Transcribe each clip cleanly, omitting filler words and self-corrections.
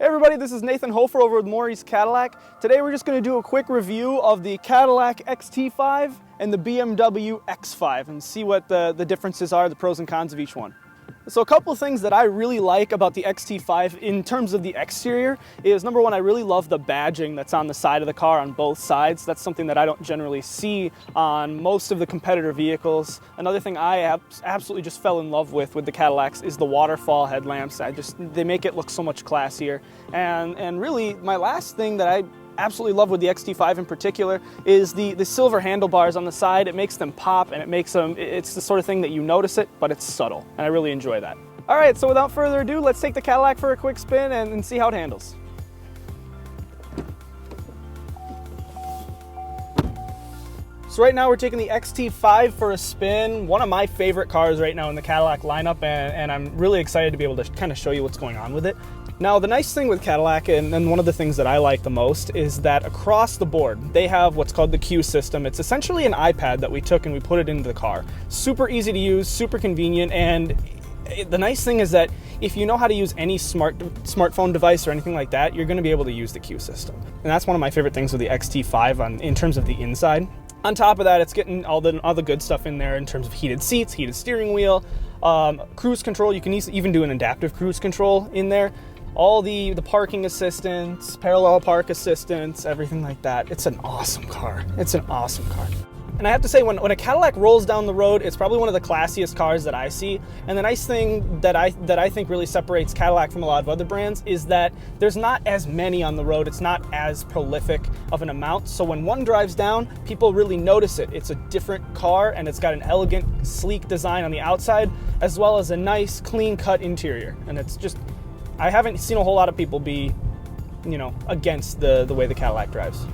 Hey everybody, this is Nathan Hofer over with Morrie's Cadillac. Today we're just going to do a quick review of the Cadillac XT5 and the Bmw X5 and see what the differences are, the pros and cons of each one. So a couple of things that I really like about the XT5 in terms of the exterior is, number one, I really love the badging that's on the side of the car on both sides. That's something that I don't generally see on most of the competitor vehicles. Another thing I absolutely just fell in love with the Cadillacs is the waterfall headlamps. They make it look so much classier. And really, my last thing that I absolutely love with the XT5 in particular is the silver handlebars on the side. It makes them pop, and it's the sort of thing that you notice it, but it's subtle, and I really enjoy that. All right, so without further ado, let's take the Cadillac for a quick spin and see how it handles. So right now we're taking the XT5 for a spin, one of my favorite cars right now in the Cadillac lineup, and I'm really excited to be able to kind of show you what's going on with it. Now, the nice thing with Cadillac, and one of the things that I like the most, is that across the board, they have what's called the Q system. It's essentially an iPad that we took and we put it into the car. Super easy to use, super convenient, and the nice thing is that if you know how to use any smartphone device or anything like that, you're going to be able to use the Q system. And that's one of my favorite things with the XT5 in terms of the inside. On top of that, it's getting all the good stuff in there in terms of heated seats, heated steering wheel, cruise control. You can even do an adaptive cruise control in there. All the parking assistance, parallel park assistance, everything like that. It's an awesome car. It's an awesome car. And I have to say, when a Cadillac rolls down the road, it's probably one of the classiest cars that I see. And the nice thing that I think really separates Cadillac from a lot of other brands is that there's not as many on the road. It's not as prolific of an amount. So when one drives down, people really notice it. It's a different car, and it's got an elegant, sleek design on the outside, as well as a nice, clean-cut interior. And it's just, I haven't seen a whole lot of people be, against the way the Cadillac drives.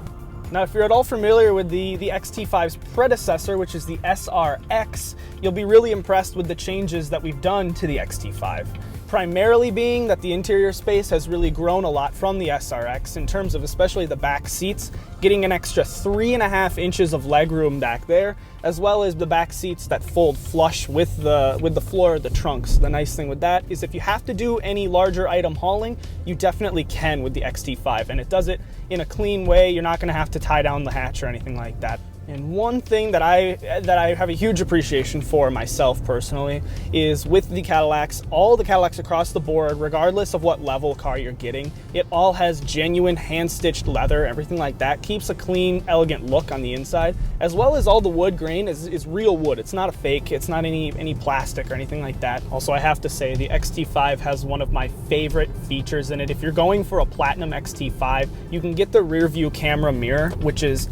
Now, if you're at all familiar with the XT5's predecessor, which is the SRX, you'll be really impressed with the changes that we've done to the XT5. Primarily being that the interior space has really grown a lot from the SRX in terms of especially the back seats, getting an extra 3.5 inches of legroom back there, as well as the back seats that fold flush with the floor of the trunks. The nice thing with that is if you have to do any larger item hauling, you definitely can with the XT5, and it does it in a clean way. You're not going to have to tie down the hatch or anything like that. And one thing that I have a huge appreciation for myself personally is with the Cadillacs, all the Cadillacs across the board, regardless of what level car you're getting, it all has genuine hand-stitched leather, everything like that. Keeps a clean, elegant look on the inside, as well as all the wood grain is real wood. It's not a fake, it's not any plastic or anything like that. Also, I have to say the XT5 has one of my favorite features in it. If you're going for a Platinum XT5, you can get the rear view camera mirror, which is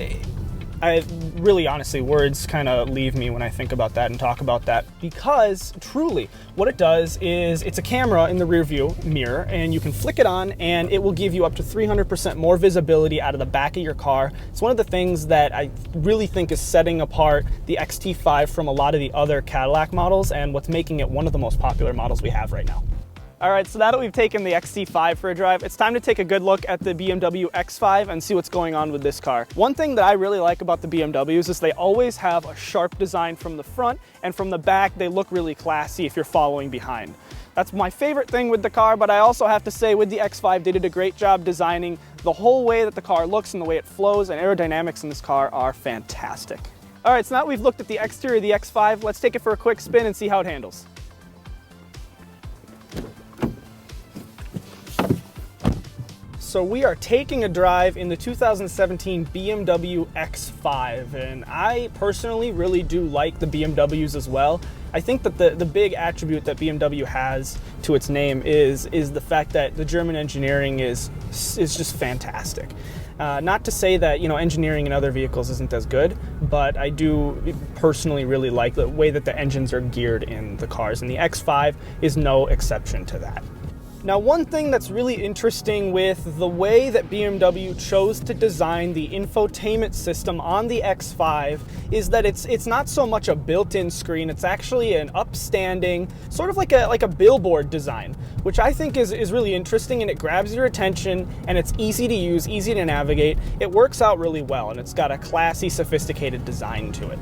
honestly, words kind of leave me when I think about that and talk about that, because truly what it does is it's a camera in the rear view mirror, and you can flick it on and it will give you up to 300% more visibility out of the back of your car. It's one of the things that I really think is setting apart the XT5 from a lot of the other Cadillac models, and what's making it one of the most popular models we have right now. All right, so now that we've taken the XT5 for a drive, it's time to take a good look at the Bmw X5 and see what's going on with this car. One thing that I really like about the BMWs is they always have a sharp design from the front, and from the back, they look really classy if you're following behind. That's my favorite thing with the car, but I also have to say with the X5, they did a great job designing the whole way that the car looks and the way it flows, and aerodynamics in this car are fantastic. All right, so now we've looked at the exterior of the X5, let's take it for a quick spin and see how it handles. So we are taking a drive in the 2017 BMW X5, and I personally really do like the BMWs as well. I think that the big attribute that BMW has to its name is the fact that the German engineering is just fantastic. Not to say that engineering in other vehicles isn't as good, but I do personally really like the way that the engines are geared in the cars, and the X5 is no exception to that. Now, one thing that's really interesting with the way that BMW chose to design the infotainment system on the X5 is that it's not so much a built-in screen, it's actually an upstanding, sort of like a billboard design, which I think is really interesting, and it grabs your attention, and it's easy to use, easy to navigate. It works out really well, and it's got a classy, sophisticated design to it.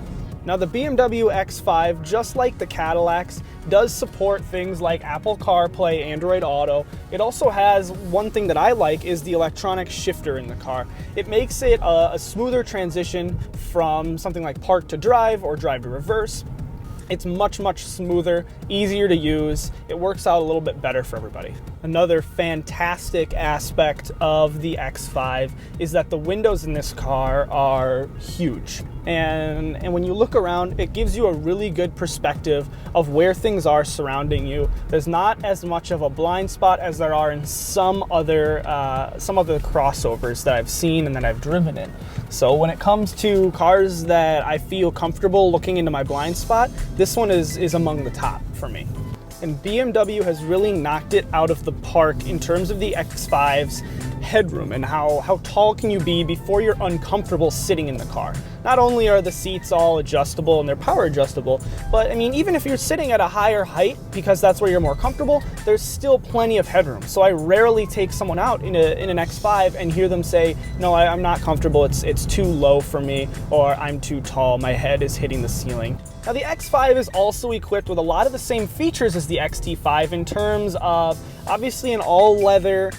Now the BMW X5, just like the Cadillacs, does support things like Apple CarPlay, Android Auto. It also has one thing that I like is the electronic shifter in the car. It makes it a smoother transition from something like park to drive or drive to reverse. It's much, much smoother, easier to use. It works out a little bit better for everybody. Another fantastic aspect of the X5 is that the windows in this car are huge. And when you look around, it gives you a really good perspective of where things are surrounding you. There's not as much of a blind spot as there are in some other crossovers that I've seen and that I've driven in. So when it comes to cars that I feel comfortable looking into my blind spot, this one is among the top for me. And BMW has really knocked it out of the park in terms of the X5's headroom and how tall can you be before you're uncomfortable sitting in the car. Not only are the seats all adjustable and they're power adjustable, but I mean, even if you're sitting at a higher height because that's where you're more comfortable, there's still plenty of headroom. So I rarely take someone out in an X5 and hear them say, no, I'm not comfortable, it's too low for me, or I'm too tall, my head is hitting the ceiling. Now the X5 is also equipped with a lot of the same features as the XT5 in terms of obviously an all leather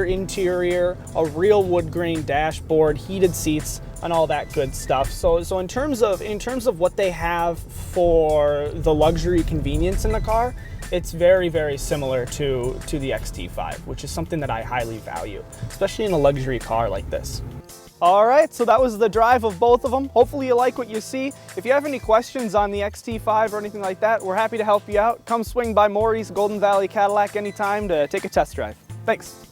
interior, a real wood grain dashboard, heated seats, and all that good stuff. So in terms of what they have for the luxury convenience in the car, it's very, very similar to the XT5, which is something that I highly value, especially in a luxury car like this. All right, so that was the drive of both of them. Hopefully you like what you see. If you have any questions on the XT5 or anything like that, we're happy to help you out. Come swing by Morrie's Golden Valley Cadillac anytime to take a test drive. Thanks.